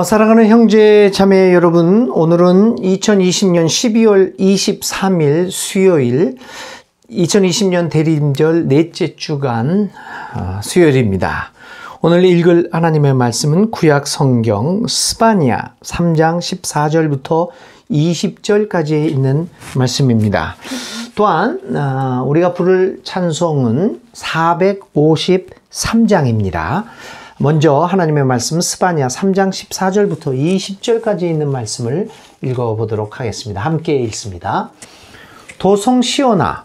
사랑하는 형제 자매 여러분, 오늘은 2020년 12월 23일 수요일, 2020년 대림절 넷째 주간 수요일입니다. 오늘 읽을 하나님의 말씀은 구약 성경 스바냐 3장 14절부터 20절까지 있는 말씀입니다. 또한 우리가 부를 찬송은 453장입니다. 먼저 하나님의 말씀 스바냐 3장 14절부터 20절까지 있는 말씀을 읽어보도록 하겠습니다. 함께 읽습니다. 도성 시온아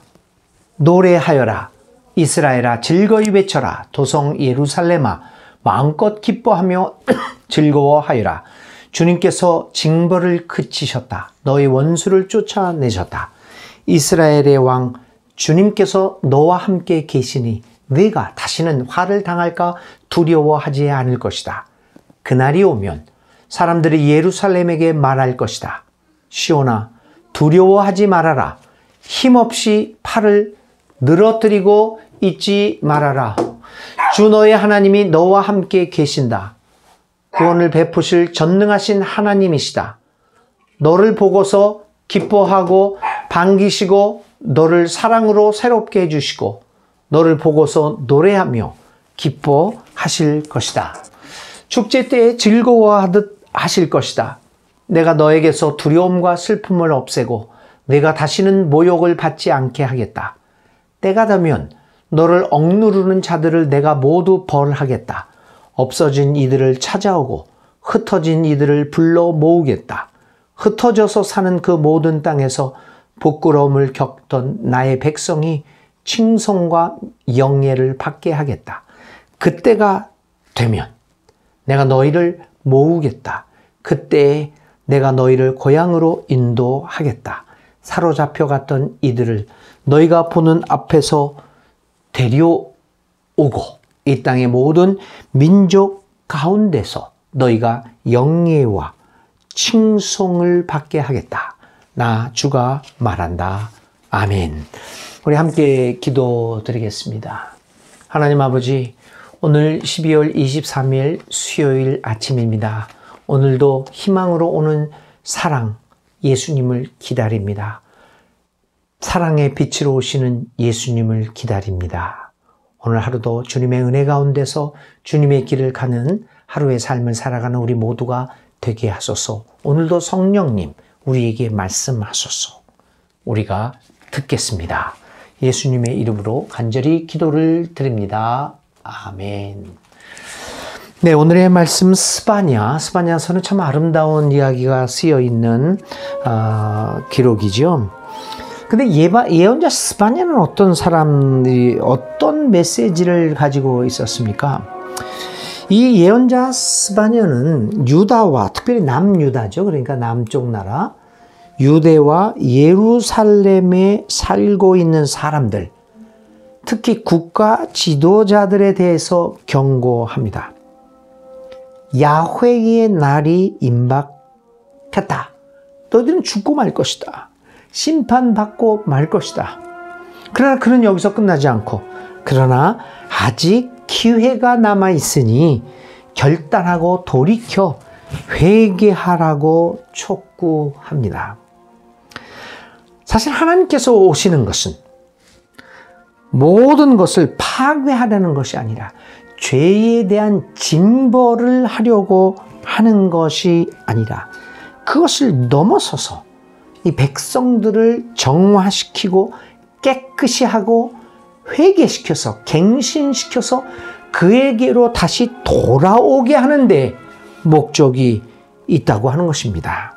노래하여라. 이스라엘아 즐거이 외쳐라. 도성 예루살렘아 마음껏 기뻐하며 즐거워하여라. 주님께서 징벌을 그치셨다. 너희 원수를 쫓아내셨다. 이스라엘의 왕 주님께서 너와 함께 계시니 네가 다시는 화를 당할까 두려워하지 않을 것이다. 그날이 오면 사람들이 예루살렘에게 말할 것이다. 시온아 두려워하지 말아라. 힘없이 팔을 늘어뜨리고 있지 말아라. 주 너의 하나님이 너와 함께 계신다. 구원을 베푸실 전능하신 하나님이시다. 너를 보고서 기뻐하고 반기시고 너를 사랑으로 새롭게 해주시고 너를 보고서 노래하며 기뻐하실 것이다. 축제 때에 즐거워하듯 하실 것이다. 내가 너에게서 두려움과 슬픔을 없애고 내가 다시는 모욕을 받지 않게 하겠다. 때가 되면 너를 억누르는 자들을 내가 모두 벌하겠다. 없어진 이들을 찾아오고 흩어진 이들을 불러 모으겠다. 흩어져서 사는 그 모든 땅에서 부끄러움을 겪던 나의 백성이 칭송과 영예를 받게 하겠다. 그때가 되면 내가 너희를 모으겠다. 그때에 내가 너희를 고향으로 인도하겠다. 사로잡혀 갔던 이들을 너희가 보는 앞에서 데려오고 이 땅의 모든 민족 가운데서 너희가 영예와 칭송을 받게 하겠다. 나 주가 말한다. 아멘. 우리 함께 기도드리겠습니다. 하나님 아버지, 오늘 12월 23일 수요일 아침입니다. 오늘도 희망으로 오는 사랑 예수님을 기다립니다. 사랑의 빛으로 오시는 예수님을 기다립니다. 오늘 하루도 주님의 은혜 가운데서 주님의 길을 가는 하루의 삶을 살아가는 우리 모두가 되게 하소서. 오늘도 성령님 우리에게 말씀하소서. 우리가 듣겠습니다. 예수님의 이름으로 간절히 기도를 드립니다. 아멘. 네, 오늘의 말씀 스바냐서는 참 아름다운 이야기가 쓰여 있는 기록이죠. 근데 예언자 스바냐는 어떤 사람들이 어떤 메시지를 가지고 있었습니까? 이 예언자 스바냐는 유다와 특별히 남유다죠. 그러니까 남쪽 나라 유대와 예루살렘에 살고 있는 사람들, 특히 국가 지도자들에 대해서 경고합니다. 야훼의 날이 임박했다. 너희들은 죽고 말 것이다. 심판받고 말 것이다. 그러나 그는 여기서 끝나지 않고 그러나 아직 기회가 남아있으니 결단하고 돌이켜 회개하라고 촉구합니다. 사실 하나님께서 오시는 것은 모든 것을 파괴하려는 것이 아니라 죄에 대한 징벌을 하려고 하는 것이 아니라 그것을 넘어서서 이 백성들을 정화시키고 깨끗이 하고 회개시켜서 갱신시켜서 그에게로 다시 돌아오게 하는 데 목적이 있다고 하는 것입니다.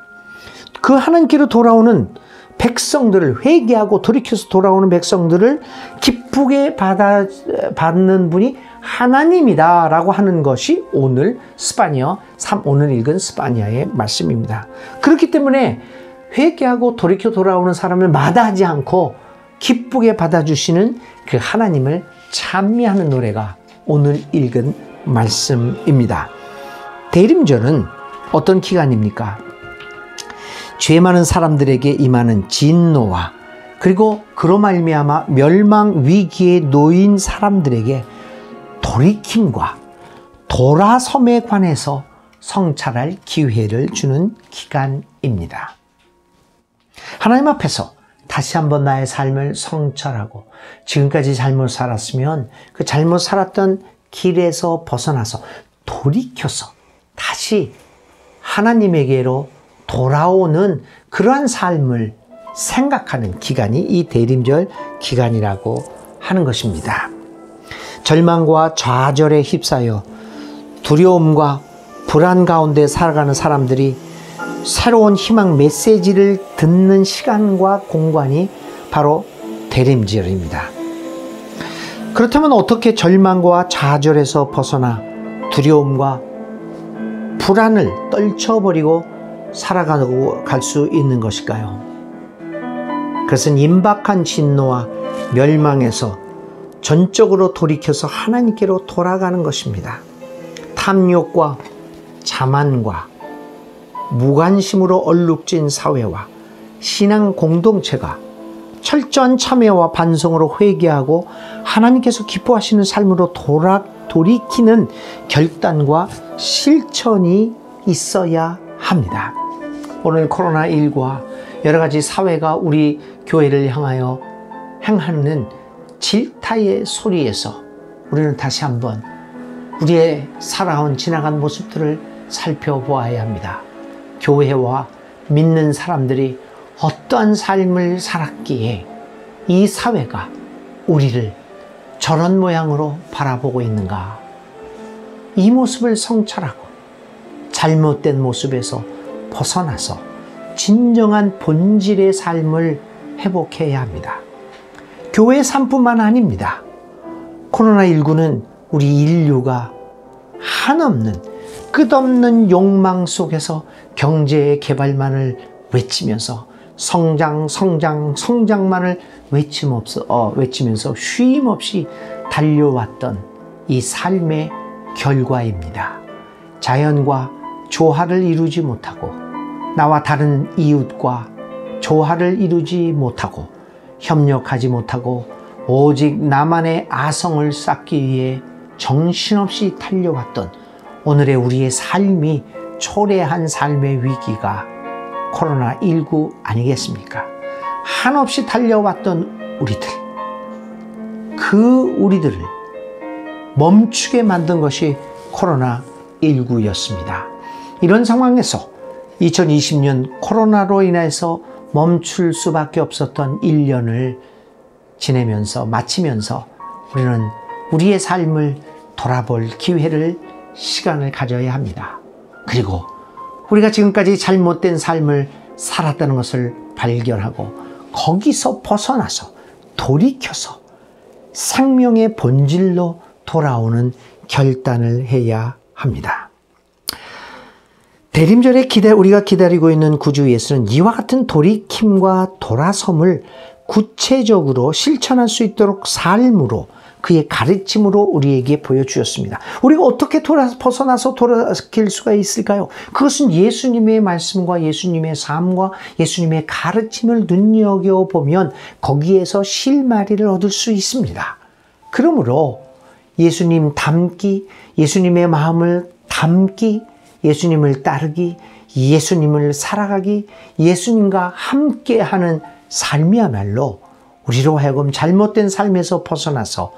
그 하나님께로 돌아오는 백성들을 회개하고 돌이켜서 돌아오는 백성들을 기쁘게 받는 분이 하나님이다 라고 하는 것이 오늘 오늘 읽은 스바냐의 말씀입니다. 그렇기 때문에 회개하고 돌이켜 돌아오는 사람을 마다하지 않고 기쁘게 받아주시는 그 하나님을 찬미하는 노래가 오늘 읽은 말씀입니다. 대림절은 어떤 기간입니까? 죄 많은 사람들에게 임하는 진노와 그리고 그로 말미암아 멸망 위기에 놓인 사람들에게 돌이킴과 돌아섬에 관해서 성찰할 기회를 주는 기간입니다. 하나님 앞에서 다시 한번 나의 삶을 성찰하고 지금까지 잘못 살았으면 그 잘못 살았던 길에서 벗어나서 돌이켜서 다시 하나님에게로 돌아오는 그러한 삶을 생각하는 기간이 이 대림절 기간이라고 하는 것입니다. 절망과 좌절에 휩싸여 두려움과 불안 가운데 살아가는 사람들이 새로운 희망 메시지를 듣는 시간과 공간이 바로 대림절입니다. 그렇다면 어떻게 절망과 좌절에서 벗어나 두려움과 불안을 떨쳐버리고 살아가고 갈 수 있는 것일까요? 그것은 임박한 진노와 멸망에서 전적으로 돌이켜서 하나님께로 돌아가는 것입니다. 탐욕과 자만과 무관심으로 얼룩진 사회와 신앙 공동체가 철저한 참회와 반성으로 회개하고 하나님께서 기뻐하시는 삶으로 돌이키는 결단과 실천이 있어야 합니다. 오늘 코로나19와 여러 가지 사회가 우리 교회를 향하여 행하는 질타의 소리에서 우리는 다시 한번 우리의 살아온 지나간 모습들을 살펴보아야 합니다. 교회와 믿는 사람들이 어떠한 삶을 살았기에 이 사회가 우리를 저런 모양으로 바라보고 있는가? 이 모습을 성찰하고 잘못된 모습에서 벗어나서 진정한 본질의 삶을 회복해야 합니다. 교회의 삶뿐만 아닙니다. 코로나19는 우리 인류가 한없는 끝없는 욕망 속에서 경제의 개발만을 외치면서 성장만을 외치면서 쉼없이 달려왔던 이 삶의 결과입니다. 자연과 조화를 이루지 못하고 나와 다른 이웃과 조화를 이루지 못하고 협력하지 못하고 오직 나만의 아성을 쌓기 위해 정신없이 달려왔던 오늘의 우리의 삶이 초래한 삶의 위기가 코로나19 아니겠습니까? 한없이 달려왔던 우리들, 그 우리들을 멈추게 만든 것이 코로나19였습니다. 이런 상황에서 2020년 코로나로 인해서 멈출 수밖에 없었던 1년을 마치면서 우리는 우리의 삶을 돌아볼 시간을 가져야 합니다. 그리고 우리가 지금까지 잘못된 삶을 살았다는 것을 발견하고 거기서 벗어나서 돌이켜서 생명의 본질로 돌아오는 결단을 해야 합니다. 대림절에 우리가 기다리고 있는 구주 예수는 이와 같은 돌이킴과 돌아섬을 구체적으로 실천할 수 있도록 삶으로 그의 가르침으로 우리에게 보여주셨습니다. 우리가 어떻게 벗어나서 돌이킬 수가 있을까요? 그것은 예수님의 말씀과 예수님의 삶과 예수님의 가르침을 눈여겨보면 거기에서 실마리를 얻을 수 있습니다. 그러므로 예수님 닮기, 예수님의 마음을 담기, 예수님을 따르기, 예수님을 살아가기, 예수님과 함께하는 삶이야말로 우리로 하여금 잘못된 삶에서 벗어나서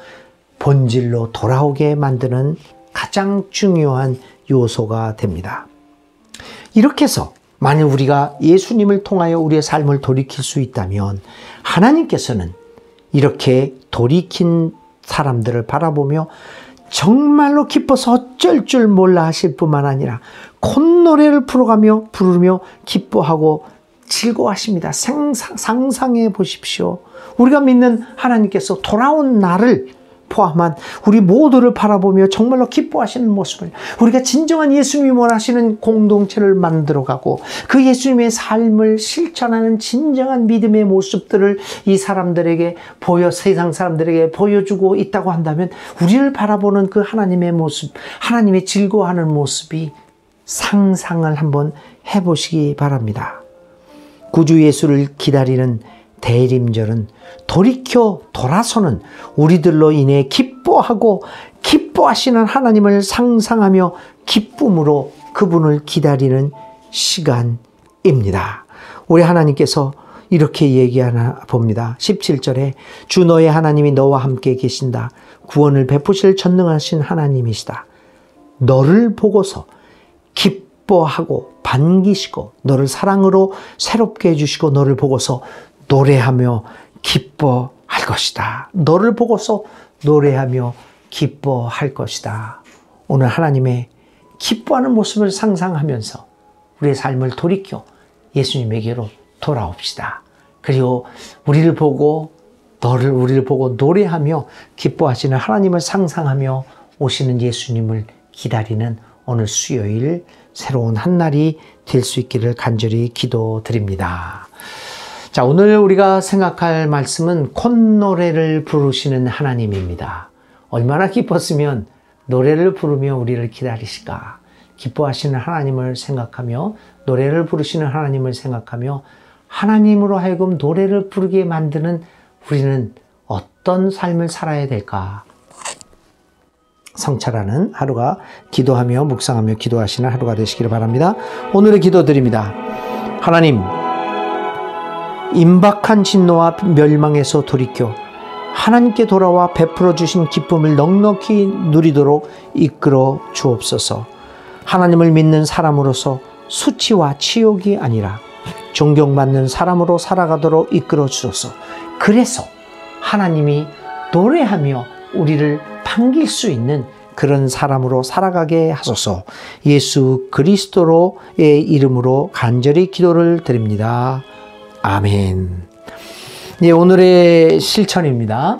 본질로 돌아오게 만드는 가장 중요한 요소가 됩니다. 이렇게 해서 만일 우리가 예수님을 통하여 우리의 삶을 돌이킬 수 있다면 하나님께서는 이렇게 돌이킨 사람들을 바라보며 정말로 기뻐서 어쩔 줄 몰라 하실 뿐만 아니라 콧노래를 부르며 기뻐하고 즐거워하십니다. 상상해 보십시오. 우리가 믿는 하나님께서 돌아온 나를 포함한 우리 모두를 바라보며 정말로 기뻐하시는 모습을, 우리가 진정한 예수님이 원하시는 공동체를 만들어가고 그 예수님의 삶을 실천하는 진정한 믿음의 모습들을 이 사람들에게 세상 사람들에게 보여주고 있다고 한다면 우리를 바라보는 그 하나님의 모습, 하나님의 즐거워하는 모습이 상상을 한번 해보시기 바랍니다. 구주 예수를 기다리는 대림절은 돌이켜 돌아서는 우리들로 인해 기뻐하고 기뻐하시는 하나님을 상상하며 기쁨으로 그분을 기다리는 시간입니다. 우리 하나님께서 이렇게 얘기하나 봅니다. 17절에 주 너의 하나님이 너와 함께 계신다. 구원을 베푸실 전능하신 하나님이시다. 너를 보고서 기뻐하고 반기시고 너를 사랑으로 새롭게 해주시고 너를 보고서 노래하며 기뻐할 것이다. 너를 보고서 노래하며 기뻐할 것이다. 오늘 하나님의 기뻐하는 모습을 상상하면서 우리의 삶을 돌이켜 예수님에게로 돌아옵시다. 그리고 우리를 보고 노래하며 기뻐하시는 하나님을 상상하며 오시는 예수님을 기다리는 오늘 수요일 새로운 한 날이 될 수 있기를 간절히 기도드립니다. 자, 오늘 우리가 생각할 말씀은 콧노래를 부르시는 하나님입니다. 얼마나 기뻤으면 노래를 부르며 우리를 기다리실까? 기뻐하시는 하나님을 생각하며 노래를 부르시는 하나님을 생각하며 하나님으로 하여금 노래를 부르게 만드는 우리는 어떤 삶을 살아야 될까? 성찰하는 하루가 기도하며 묵상하며 기도하시는 하루가 되시기를 바랍니다. 오늘의 기도드립니다. 하나님, 임박한 진노와 멸망에서 돌이켜 하나님께 돌아와 베풀어 주신 기쁨을 넉넉히 누리도록 이끌어 주옵소서. 하나님을 믿는 사람으로서 수치와 치욕이 아니라 존경받는 사람으로 살아가도록 이끌어 주소서. 그래서 하나님이 노래하며 우리를 반길 수 있는 그런 사람으로 살아가게 하소서. 예수 그리스도의 이름으로 간절히 기도를 드립니다. 아멘. 네, 오늘의 실천입니다.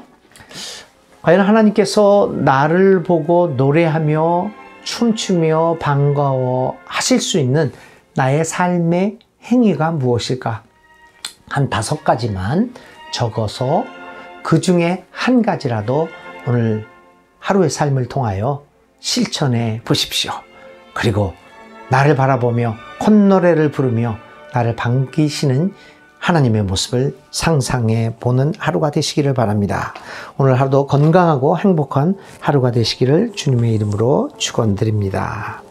과연 하나님께서 나를 보고 노래하며 춤추며 반가워 하실 수 있는 나의 삶의 행위가 무엇일까? 한 5가지만 적어서 그 중에 한 가지라도 오늘 하루의 삶을 통하여 실천해 보십시오. 그리고 나를 바라보며 콧노래를 부르며 나를 반기시는 하나님의 모습을 상상해 보는 하루가 되시기를 바랍니다. 오늘 하루도 건강하고 행복한 하루가 되시기를 주님의 이름으로 축원드립니다.